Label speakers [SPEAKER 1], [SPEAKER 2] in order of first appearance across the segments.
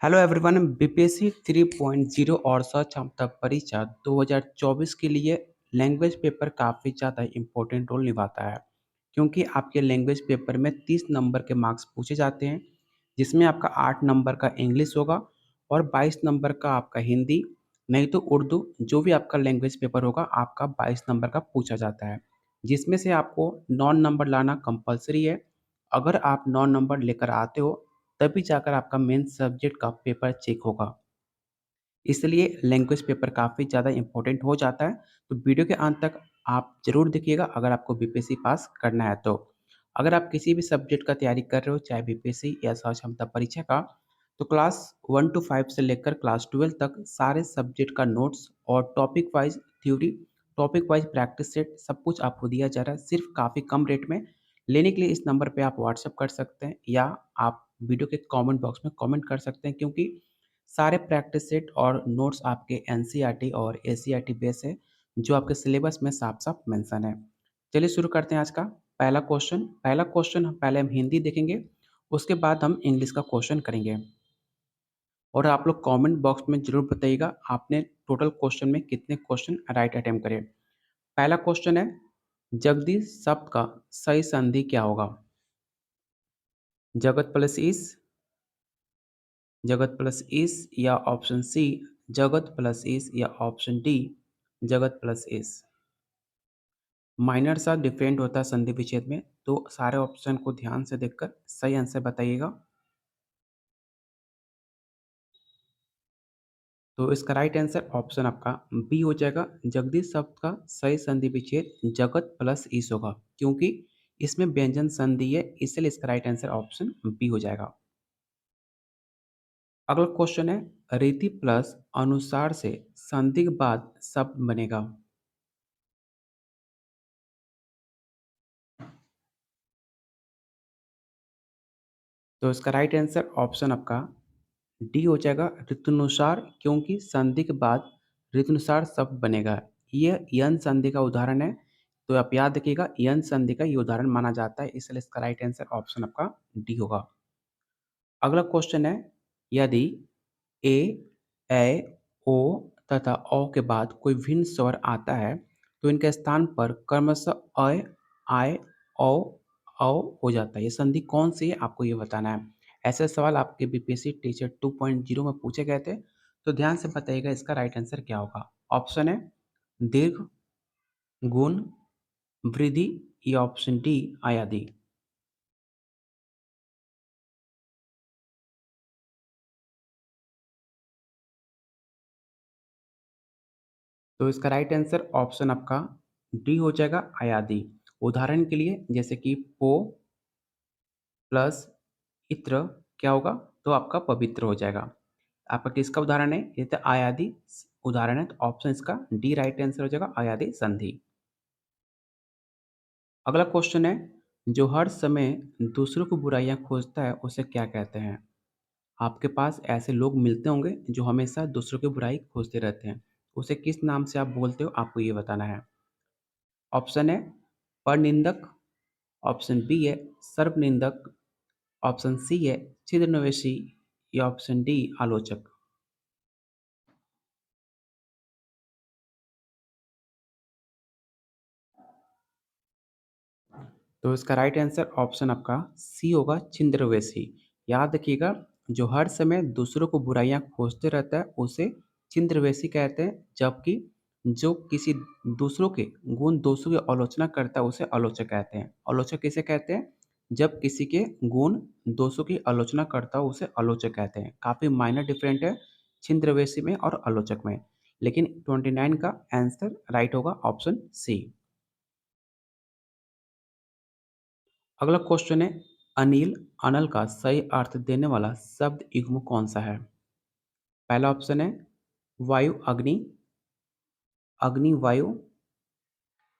[SPEAKER 1] Hello everyone, BPSC 3.0 और क्षमता परीक्षा 2024 के लिए लैंग्वेज पेपर काफ़ी ज़्यादा इम्पोर्टेंट रोल निभाता है, क्योंकि आपके लैंग्वेज पेपर में 30 नंबर के मार्क्स पूछे जाते हैं, जिसमें आपका 8 नंबर का इंग्लिश होगा और 22 नंबर का आपका हिंदी, नहीं तो उर्दू, जो भी आपका लैंग्वेज पेपर होगा आपका 22 नंबर का पूछा जाता है, जिसमें से आपको 9 नंबर लाना कंपलसरी है। अगर आप 9 नंबर लेकर आते हो तभी जाकर आपका मेन सब्जेक्ट का पेपर चेक होगा। इसलिए लैंग्वेज पेपर काफ़ी ज़्यादा इम्पोर्टेंट हो जाता है। तो वीडियो के अंत तक आप ज़रूर देखिएगा अगर आपको बीपीएससी पास करना है तो। अगर आप किसी भी सब्जेक्ट का तैयारी कर रहे हो, चाहे बीपीएससी या क्षमता परीक्षा का, तो क्लास 1 to 5 से लेकर क्लास 12 तक सारे सब्जेक्ट का नोट्स और topic wise theory, topic wise practice set सब कुछ आपको दिया जा रहा है सिर्फ काफ़ी कम रेट में। लेने के लिए इस नंबर पे आप व्हाट्सएप कर सकते हैं या आप वीडियो के कमेंट बॉक्स में कमेंट कर सकते हैं, क्योंकि सारे प्रैक्टिस सेट और नोट्स आपके एनसीईआरटी और एससीईआरटी बेस है, जो आपके सिलेबस में साफ-साफ मेंशन है। चलिए शुरू करते हैं आज का पहला क्वेश्चन पहले हम हिंदी देखेंगे, उसके बाद हम इंग्लिश का क्वेश्चन करेंगे। और आप लोग कमेंट बॉक्स में ज़रूर बताइएगा आपने टोटल क्वेश्चन में कितने क्वेश्चन राइट अटेम्प्ट करे। पहला क्वेश्चन है, जगदीश शब्द का सही संधि क्या होगा? जगत प्लस ईश या ऑप्शन सी जगत प्लस ईश या ऑप्शन डी जगत प्लस ईश। माइनर सा डिफरेंट होता है संधि विच्छेद में, तो सारे ऑप्शन को ध्यान से देखकर सही आंसर बताइएगा। तो इसका राइट आंसर ऑप्शन आपका बी हो जाएगा। जगदीश शब्द का सही संधि विच्छेद जगत प्लस ईश होगा, क्योंकि इसमें व्यंजन संधि है, इसलिए इसका राइट आंसर ऑप्शन बी हो जाएगा। अगला क्वेश्चन है, रीति प्लस अनुसार से संधि के बाद शब्द बनेगा। तो इसका राइट आंसर ऑप्शन आपका डी हो जाएगा, ऋतुनुसार, क्योंकि संधि के बाद ऋतुनुसार शब्द बनेगा। यह यन संधि का उदाहरण है, तो आप याद रखिएगा यन संधि का ये उदाहरण माना जाता है, इसलिए इसका राइट आंसर ऑप्शन आपका डी होगा। अगला क्वेश्चन है, यदि ए, ए, ओ तथा औ के बाद कोई भिन्न स्वर आता है तो इनके स्थान पर क्रमशः अ, आय, औ, औ हो जाता है। ये संधि कौन सी है आपको ये बताना है। ऐसे सवाल आपके बीपीएससी टीचर 2.0 में पूछे गए थे, तो ध्यान से बताइएगा इसका राइट आंसर क्या होगा। ऑप्शन है दीर्घ, गुण, वृद्धि या ऑप्शन डी आयादी। तो इसका राइट आंसर ऑप्शन आपका डी हो जाएगा, आयादी। उदाहरण के लिए जैसे कि पो प्लस इत्र क्या होगा, तो आपका पवित्र हो जाएगा। आपका किसका उदाहरण है, ये तो आयादी उदाहरण है, तो ऑप्शन इसका डी राइट आंसर हो जाएगा, आयादी संधि। अगला क्वेश्चन है, जो हर समय दूसरों को बुराइयां खोजता है उसे क्या कहते हैं? आपके पास ऐसे लोग मिलते होंगे जो हमेशा दूसरों की बुराई खोजते रहते हैं, उसे किस नाम से आप बोलते हो आपको ये बताना है। ऑप्शन है परनिंदक, ऑप्शन बी है सर्वनिंदक, ऑप्शन सी है छिद्रनवेशी या ऑप्शन डी आलोचक। तो इसका राइट आंसर ऑप्शन आपका सी होगा, छिंद्रवेशी। याद रखिएगा, जो हर समय दूसरों को बुराइयां खोजते रहता है उसे छिंद्रवेशी कहते हैं, जबकि जो किसी दूसरों के गुण दोषों की आलोचना करता है उसे आलोचक कहते हैं। आलोचक किसे कहते हैं, जब किसी के गुण दोषों की आलोचना करता हो उसे आलोचक कहते हैं। काफ़ी माइनर डिफरेंट है छिंद्रवेशी में और आलोचक में, लेकिन 29 का आंसर राइट होगा ऑप्शन सी। अगला क्वेश्चन है, अनिल अनल का सही अर्थ देने वाला शब्द युग्म कौन सा है? पहला ऑप्शन है वायु अग्नि, अग्नि वायु,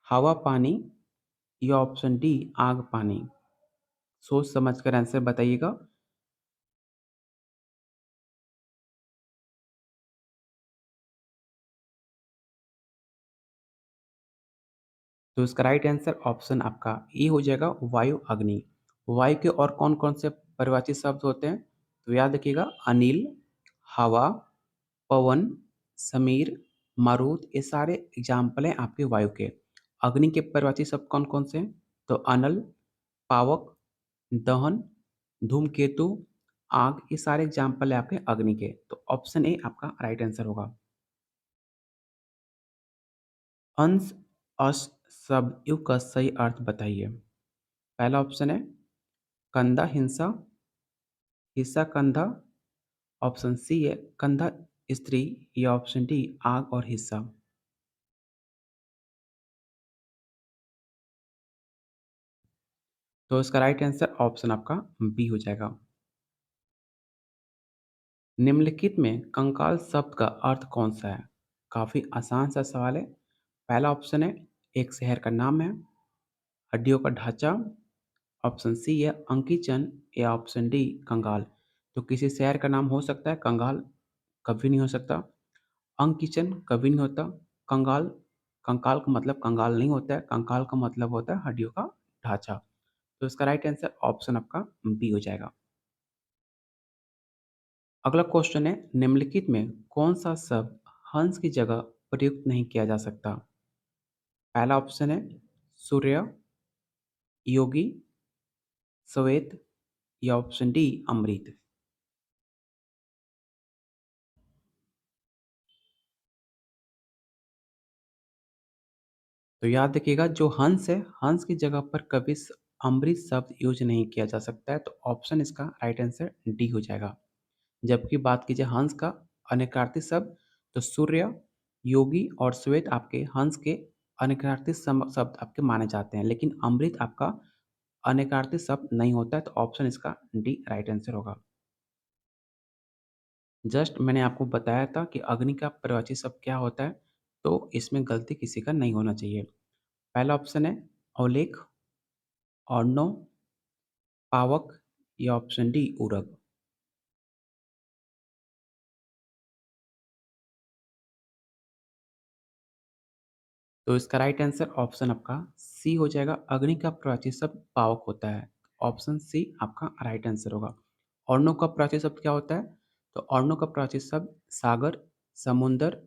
[SPEAKER 1] हवा पानी या ऑप्शन डी आग पानी। सोच समझकर आंसर बताइएगा। तो इसका राइट आंसर ऑप्शन आपका ए हो जाएगा, वायु अग्नि। वायु के और कौन कौन से परिभाषित शब्द होते हैं, तो याद रखिएगा अनिल, हवा, पवन, समीर, मारुत ये सारे एग्जाम्पल हैं आपके वायु के। अग्नि के पर्वतीय शब्द कौन-कौन से हैं? तो अनल, पावक, दहन, धूमकेतु, आग ये सारे एग्जाम्पल हैं आपके अग्नि के। तो ऑप्शन ए आपका राइट आंसर होगा। अंश, अश शब्द युग का सही अर्थ बताइए। पहला ऑप्शन है कंधा हिंसा, हिस्सा कंधा, ऑप्शन सी है कंधा स्त्री या ऑप्शन डी आग और हिस्सा। तो इसका राइट आंसर ऑप्शन आपका बी हो जाएगा। निम्नलिखित में कंकाल शब्द का अर्थ कौन सा है? काफी आसान सा सवाल है। पहला ऑप्शन है एक शहर का नाम है, हड्डियों का ढांचा, ऑप्शन सी है अंकीचन या ऑप्शन डी कंगाल। तो किसी शहर का नाम हो सकता है, कंगाल कभी नहीं हो सकता, अंकीचन कभी नहीं होता, कंगाल कंकाल का मतलब कंगाल नहीं होता है, कंकाल का मतलब होता है हड्डियों का ढांचा। तो इसका राइट आंसर ऑप्शन आपका बी हो जाएगा। अगला क्वेश्चन है निम्नलिखित में कौन सा शब्द हंस की जगह प्रयुक्त नहीं किया जा सकता? पहला ऑप्शन है सूर्य, योगी, श्वेत या ऑप्शन डी अमृत। तो याद रखिएगा जो हंस है, हंस की जगह पर कभी अमृत शब्द यूज नहीं किया जा सकता है। तो ऑप्शन इसका राइट आंसर डी हो जाएगा। जबकि बात कीजिए हंस का अनेकार्थी शब्द, तो सूर्य, योगी और श्वेत आपके हंस के अनेकार्थी शब्द आपके माने जाते हैं, लेकिन अमृत आपका अनेकार्थी शब्द नहीं होता है। तो ऑप्शन इसका डी राइट आंसर होगा। जस्ट मैंने आपको बताया था कि अग्नि का पर्यायवाची शब्द क्या होता है, तो इसमें गलती किसी का नहीं होना चाहिए। पहला ऑप्शन है अवलेख, अर्णव, पावक या ऑप्शन डी उरग। तो इसका राइट आंसर ऑप्शन आपका सी हो जाएगा। अग्नि का प्राचीन शब्द पावक होता है। ऑप्शन सी आपका राइट आंसर होगा। अर्णव का प्राचीन शब्द क्या होता है? तो अर्णव का प्राचीन शब्द सागर, समुंदर,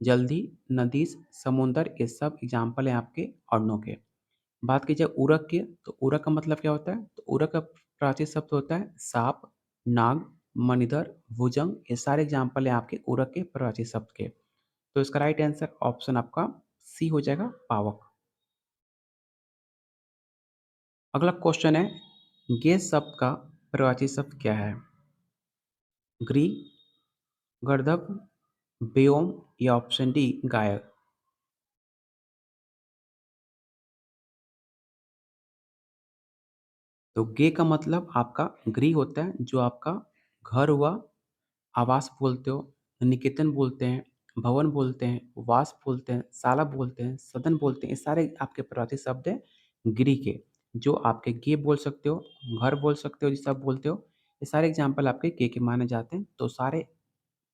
[SPEAKER 1] जल्दी, नदी, समुंदर ये सब एग्जाम्पल हैं आपके अर्णव के। बात की जाए उरग की, तो उरग का मतलब क्या होता है? तो उरग का प्राचीन शब्द होता है सांप, नाग, मणिधर, भुजंग ये सारे एग्जाम्पल हैं आपके उरग के प्राचीन शब्द के। तो इसका राइट आंसर ऑप्शन आपका सी हो जाएगा पावक। अगला क्वेश्चन है गेस शब्द का प्रवाची शब्द क्या है? ग्री, गर्दभ, व्योम या ऑप्शन डी गायक। तो गे का मतलब आपका गृह होता है, जो आपका घर हुआ, आवास बोलते हो, निकेतन बोलते हैं, भवन बोलते हैं, वास बोलते हैं, शाला बोलते हैं, सदन बोलते हैं। ये सारे आपके प्राकृतिक शब्द हैं गृह के, जो आपके गे बोल सकते हो, घर बोल सकते हो, जिसे आप बोलते हो। ये सारे एग्जाम्पल आपके गे के माने जाते हैं। तो सारे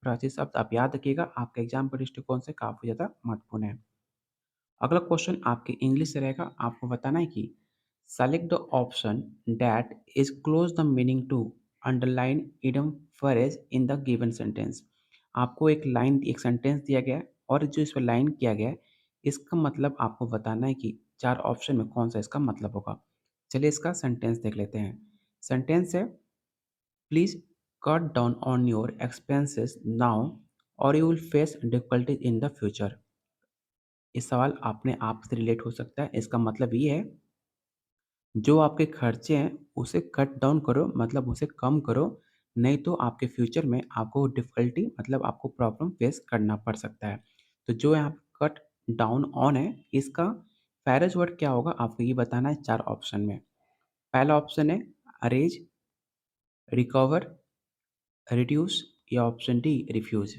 [SPEAKER 1] प्राचीन शब्द आप याद रखिएगा, आपके एग्जाम के दृष्टिकोण से काफ़ी ज़्यादा महत्वपूर्ण है। अगला क्वेश्चन आपके इंग्लिश से रहेगा। आपको बताना है कि select the option that is close the meaning to underline idiom phrase in the given sentence. आपको एक लाइन एक सेंटेंस दिया गया है और जो इस पर लाइन किया गया है, इसका मतलब आपको बताना है कि चार ऑप्शन में कौन सा इसका मतलब होगा। चलिए इसका सेंटेंस देख लेते हैं। सेंटेंस है please cut down on your expenses now और you will face difficulties in the future. ये सवाल अपने आप से रिलेट हो सकता है। इसका मतलब ये है, जो आपके खर्चे हैं उसे कट डाउन करो, मतलब उसे कम करो, नहीं तो आपके फ्यूचर में आपको डिफ़िकल्टी मतलब आपको प्रॉब्लम फेस करना पड़ सकता है। तो जो यहाँ कट डाउन ऑन है, इसका पैरेज वर्ड क्या होगा आपको ये बताना है 4 ऑप्शन में। पहला ऑप्शन है अरेज, रिकवर, रिड्यूस या ऑप्शन डी रिफ्यूज़।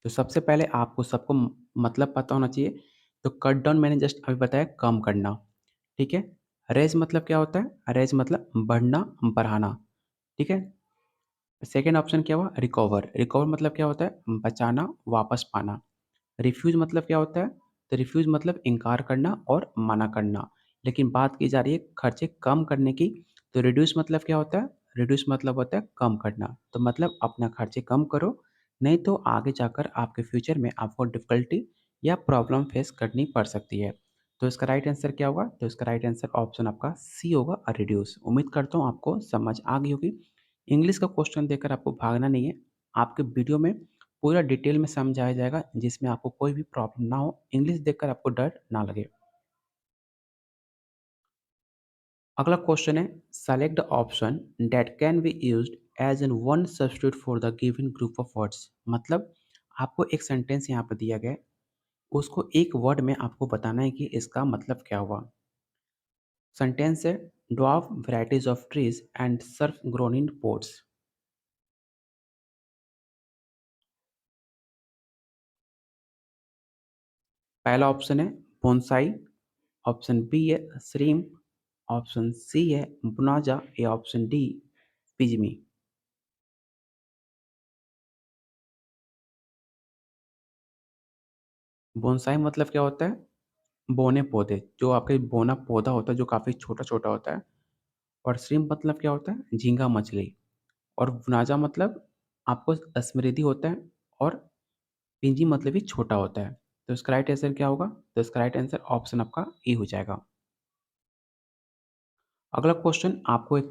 [SPEAKER 1] तो सबसे पहले आपको सबको मतलब पता होना चाहिए। तो कट डाउन मैंने जस्ट अभी बताया कम करना, ठीक है। रेज मतलब क्या होता है? रेज मतलब बढ़ना, बढ़ाना, ठीक है। सेकेंड ऑप्शन क्या हुआ? रिकवर। रिकवर मतलब क्या होता है? बचाना, वापस पाना। रिफ्यूज मतलब क्या होता है? तो रिफ्यूज मतलब इनकार करना और मना करना। लेकिन बात की जा रही है खर्चे कम करने की, तो रिड्यूस मतलब क्या होता है? रिड्यूस मतलब होता है कम करना। तो मतलब अपना खर्चे कम करो, नहीं तो आगे जाकर आपके फ्यूचर में आपको डिफ़िकल्टी या प्रॉब्लम फेस करनी पड़ सकती है। तो इसका राइट आंसर क्या होगा? तो इसका राइट आंसर ऑप्शन आपका सी होगा रिड्यूस। उम्मीद करता हूँ आपको समझ आ गई होगी। इंग्लिश का क्वेश्चन देखकर आपको भागना नहीं है। आपके वीडियो में पूरा डिटेल में समझाया जाएगा जिसमें आपको कोई भी प्रॉब्लम ना हो। इंग्लिश देखकर आपको डर ना लगे। अगला क्वेश्चन है select the option that can be used as an one substitute for the given group of words. मतलब आपको एक सेंटेंस यहाँ पर दिया गया है, उसको एक वर्ड में आपको बताना है कि इसका मतलब क्या हुआ। सेंटेंस है dwarf varieties of trees and surf grown in pots. पहला ऑप्शन है बोनसाई, ऑप्शन बी है श्रीम, ऑप्शन सी है बुनाजा या ऑप्शन डी पिजमी। बोनसाई मतलब क्या होता है? बोने पौधे, जो आपके बोना पौधा होता है जो काफ़ी छोटा-छोटा होता है। और श्रिम्प मतलब क्या होता है? झींगा मछली। और भुनाजा मतलब आपको समृद्धि होता है। और पिंजी मतलब भी छोटा होता है। तो इसका राइट आंसर क्या होगा? तो इसका राइट आंसर ऑप्शन आपका ए हो जाएगा। अगला क्वेश्चन आपको एक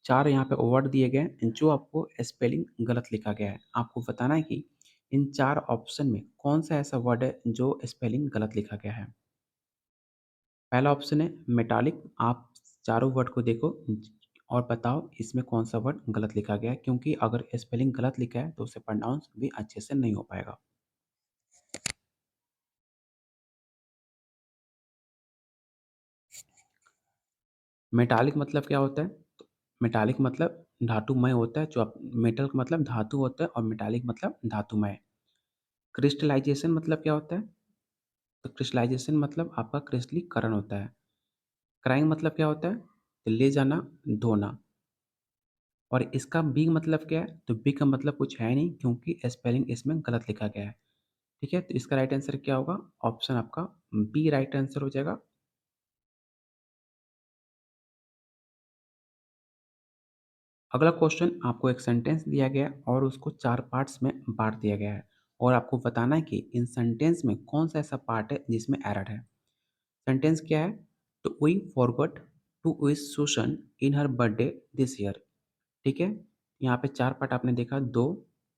[SPEAKER 1] 4 यहाँ पे वर्ड दिए गए हैं जो आपको स्पेलिंग गलत लिखा गया है। आपको बताना है कि इन 4 ऑप्शन में कौन-सा ऐसा वर्ड है जो स्पेलिंग गलत लिखा गया है। पहला ऑप्शन है मेटालिक। आप चारों वर्ड को देखो और बताओ इसमें कौन-सा वर्ड गलत लिखा गया है, क्योंकि अगर स्पेलिंग गलत लिखा है तो उसे प्रोनाउंस भी अच्छे से नहीं हो पाएगा। मेटालिक मतलब क्या होता है? तो मेटालिक मतलब धातुमय होता है। जो आप मेटल का मतलब धातु होता है और मेटालिक मतलब धातुमय। क्रिस्टलाइज़ेशन मतलब क्या होता है? तो क्रिस्टलाइज़ेशन मतलब आपका क्रिस्टलीकरण होता है। क्राइंग मतलब क्या होता है? तो ले जाना, धोना। और इसका बी मतलब क्या है? तो बी का मतलब कुछ है नहीं, क्योंकि स्पेलिंग इसमें गलत लिखा गया है। ठीक है? तो इसका राइट आंसर क्या होगा? ऑप्शन आपका बी राइट आंसर हो जाएगा। अगला क्वेश्चन आपको एक सेंटेंस दिया गया है और उसको 4 पार्ट्स में बाँट दिया गया है और आपको बताना है कि इन सेंटेंस में कौन-सा ऐसा पार्ट है जिसमें एरर है। सेंटेंस क्या है? तो we forgot to wish Susan in her birthday this year. ठीक है? यहाँ पे 4 पार्ट आपने देखा, 2,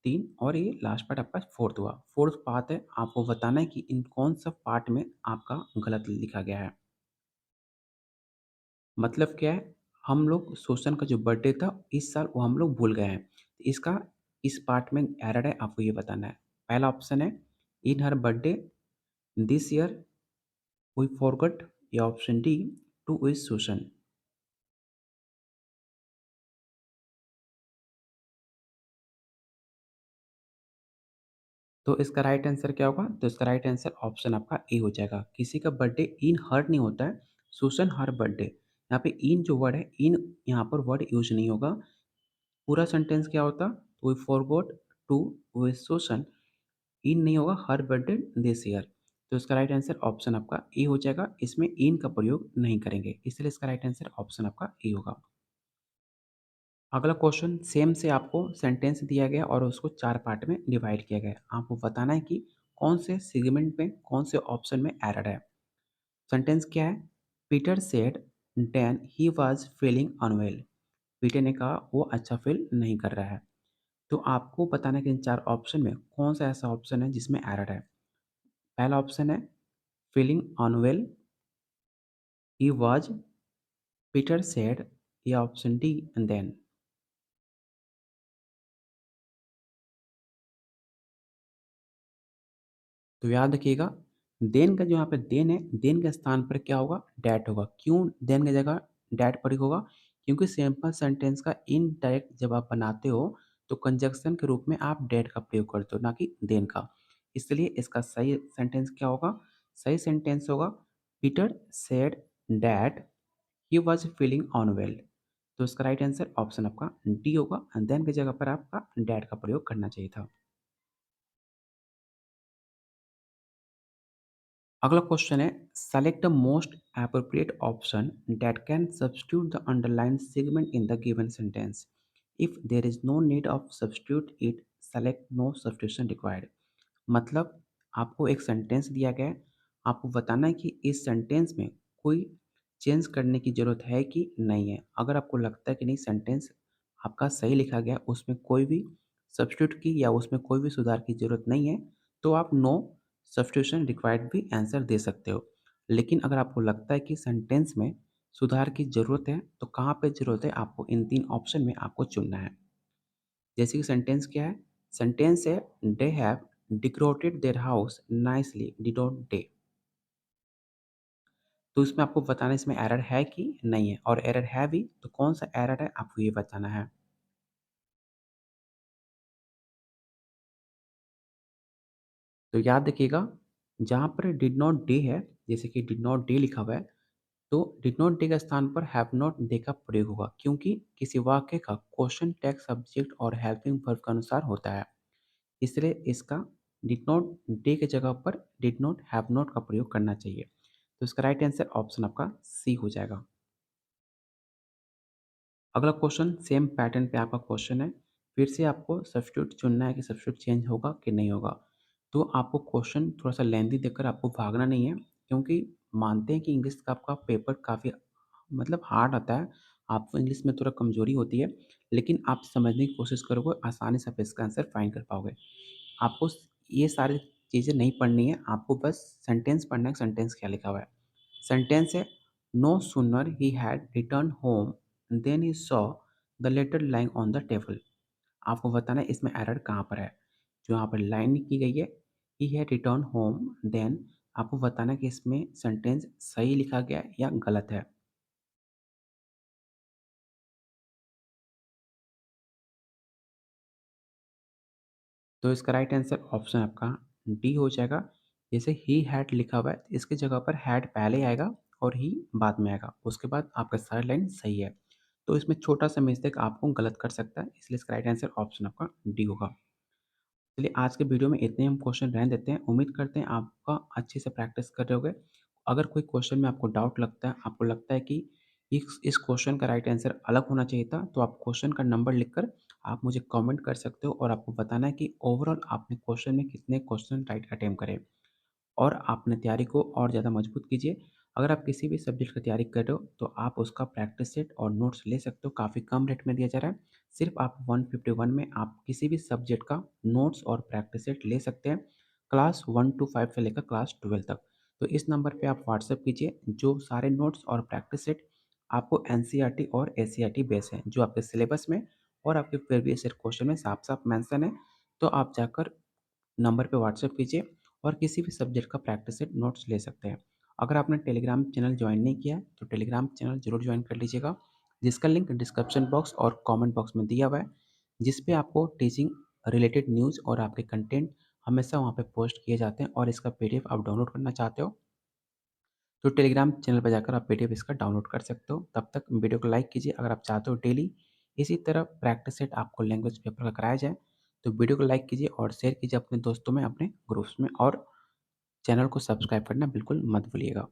[SPEAKER 1] 3 और ये लास्ट पार्ट आपका 4th हुआ। 4th पार्ट है, आपको बताना है कि इन कौन-सा पार्ट में आपका गलत लिखा गया है। मतलब क्या है? हम लोग सुसन का जो बर्थडे था इस साल वो हम लोग भूल गए हैं। इसका इस पार्ट में एरर है, आपको ये बताना है। पहला ऑप्शन है in her birthday this year we forgot या option D to wish Susan. तो इसका राइट आंसर क्या होगा? तो इसका राइट आंसर ऑप्शन आपका ए हो जाएगा। किसी का बर्थडे इन हर नहीं होता है, सुसन हर बर्थडे। यहाँ पे इन जो वर्ड है, इन यहाँ पर वर्ड यूज़ नहीं होगा। पूरा सेंटेंस क्या होता? We forgot to wish Susan, इन नहीं होगा, हर बर्थडे दिस ईयर। तो इसका राइट आंसर ऑप्शन आपका ए हो जाएगा। इसमें इन का प्रयोग नहीं करेंगे, इसलिए इसका राइट आंसर ऑप्शन आपका ए होगा। अगला क्वेश्चन सेम से आपको सेंटेंस दिया गया और उसको 4 पार्ट में डिवाइड किया गया। आपको बताना है कि कौन से सेगमेंट में, कौन से ऑप्शन में एरर है। सेंटेंस क्या है? Peter said then he was feeling unwell. Peter ने कहा वो अच्छा फील नहीं कर रहा है। तो आपको बताना है कि इन 4 ऑप्शन में कौन सा ऐसा ऑप्शन है जिसमें एरर है। पहला ऑप्शन है feeling unwell, he was, Peter said या ऑप्शन डी देन। तो याद रखिएगा, देन का जो यहाँ पे देन है, देन के स्थान पर क्या होगा? डैट होगा। क्यों देन की जगह डैट प्रयोग होगा? क्योंकि सिंपल सेंटेंस का इनडायरेक्ट जब आप बनाते हो तो कंजंक्शन के रूप में आप डैट का प्रयोग करते हो, ना कि देन का। इसलिए इसका सही सेंटेंस क्या होगा? सही सेंटेंस होगा Peter said that he was feeling unwell. तो इसका राइट आंसर ऑप्शन आपका डी होगा। एंड देन की जगह पर आपका डैट का प्रयोग करना चाहिए था। अगला क्वेश्चन है, select the most appropriate option that can substitute the underline segment in the given sentence. If there is no need of substitute it, select no substitution required. मतलब आपको एक सेंटेंस दिया गया है, आपको बताना है कि इस सेंटेंस में कोई चेंज करने की ज़रूरत है कि नहीं है। अगर आपको लगता है कि नहीं, सेंटेंस आपका सही लिखा गया, उसमें कोई भी सब्स्टिट्यूट की या उसमें कोई भी सुधार की ज़रूरत नहीं है, तो आप नो सब्स्टिट्यूशन रिक्वायर्ड भी आंसर दे सकते हो। लेकिन अगर आपको लगता है कि सेंटेंस में सुधार की ज़रूरत है, तो कहाँ पे ज़रूरत है, आपको इन 3 ऑप्शन में आपको चुनना है। जैसे कि सेंटेंस क्या है? सेंटेंस है, they have decorated their house nicely, did not they. तो इसमें आपको बताना है इसमें एरर है कि नहीं है, और एरर है भी तो कौन-सा एरर है, आपको ये बताना है। तो याद रखिएगा, जहाँ पर डिड नॉट डे है, जैसे कि डिड नॉट डे लिखा हुआ है, तो डिड नॉट डे के स्थान पर हैव नॉट डे का प्रयोग होगा, क्योंकि किसी वाक्य का क्वेश्चन टैग सब्जेक्ट और हेल्पिंग वर्ब के अनुसार होता है। इसलिए इसका डिड नॉट डे की जगह पर डिड नॉट हैव नॉट का प्रयोग करना चाहिए। तो इसका राइट आंसर ऑप्शन आपका सी हो जाएगा। अगला क्वेश्चन सेम पैटर्न पे आपका क्वेश्चन है। फिर से आपको सब्स्टिट्यूट चुनना है कि सब्स्टिट्यूट चेंज होगा कि नहीं होगा। तो आपको क्वेश्चन थोड़ा-सा लेंथी देकर आपको भागना नहीं है, क्योंकि मानते हैं कि इंग्लिश का आपका पेपर काफ़ी मतलब हार्ड आता है। आपको इंग्लिश में थोड़ा कमज़ोरी होती है, लेकिन आप समझने की कोशिश करोगे, आसानी से आप इसका आंसर फाइंड कर पाओगे। आपको स ये सारी चीज़ें नहीं पढ़नी है, आपको बस सेंटेंस पढ़ना है, सेंटेंस क्या लिखा हुआ है। सेंटेंस है, no sooner he had return home then he saw the letter lying on the table. आपको बताना है इसमें एरर कहाँ पर है। जो यहाँ पर लाइन की गई है, he had return home, then आपको बताना है कि इसमें सेंटेंस सही लिखा गया है या गलत है। तो इसका राइट आंसर ऑप्शन आपका डी हो जाएगा। जैसे ही हैड लिखा हुआ है, तो इसकी जगह पर हैड पहले आएगा और ही बाद में आएगा। उसके बाद आपका सारी लाइन सही है। तो इसमें छोटा-सा मिस्टेक आपको गलत कर सकता है, इसलिए इसका राइट आंसर ऑप्शन आपका डी होगा। चलिए आज के वीडियो में इतने हम क्वेश्चन रहने देते हैं। उम्मीद करते हैं आपका अच्छे से प्रैक्टिस कर रहे होंगे। अगर कोई क्वेश्चन में आपको डाउट लगता है, आपको लगता है कि इस क्वेश्चन का राइट आंसर अलग होना चाहिए था, तो आप क्वेश्चन का नंबर लिखकर आप मुझे कमेंट कर सकते हो, और आपको बताना है कि ओवरऑल आपने क्वेश्चन में कितने क्वेश्चन राइट अटेम्प्ट करे। और अपने तैयारी को और ज़्यादा मजबूत कीजिए। अगर आप किसी भी सब्जेक्ट की तैयारी कर रहे हो, तो आप उसका प्रैक्टिस सेट और नोट्स ले सकते हो, काफ़ी कम रेट में दिया जा रहा है। सिर्फ़ आप 151 में आप किसी भी सब्जेक्ट का नोट्स और प्रैक्टिस सेट ले सकते हैं, क्लास 1 टू 5 से लेकर क्लास 12 तक। तो इस नंबर पे आप व्हाट्सएप कीजिए, जो सारे नोट्स और प्रैक्टिस सेट आपको एनसीईआरटी और एससीईआरटी बेस हैं, जो आपके सिलेबस में और आपके प्रीवियस ईयर क्वेश्चन में साफ-साफ मेंशन है। तो आप जाकर नंबर पे व्हाट्सएप कीजिए और किसी भी सब्जेक्ट का प्रैक्टिस सेट नोट्स ले सकते हैं। अगर आपने टेलीग्राम चैनल ज्वाइन नहीं किया है, तो टेलीग्राम चैनल ज़रूर ज्वाइन कर लीजिएगा, जिसका लिंक डिस्क्रिप्शन बॉक्स और कमेंट बॉक्स में दिया हुआ है, जिस पे आपको टीचिंग रिलेटेड न्यूज़ और आपके कंटेंट हमेशा वहाँ पे पोस्ट किए जाते हैं, और इसका पीडीएफ आप डाउनलोड करना चाहते हो, तो टेलीग्राम चैनल पर जाकर आप पीडीएफ इसका डाउनलोड कर सकते हो। तब तक वीडियो को लाइक कीजिए, अगर आप चाहते हो डेली इसी तरह प्रैक्टिस सेट आपको लैंग्वेज पेपर का कराया जाए, तो वीडियो को लाइक कीजिए और शेयर कीजिए अपने दोस्तों में, अपने ग्रुप्स में, और चैनल को सब्सक्राइब करना बिल्कुल मत भूलिएगा।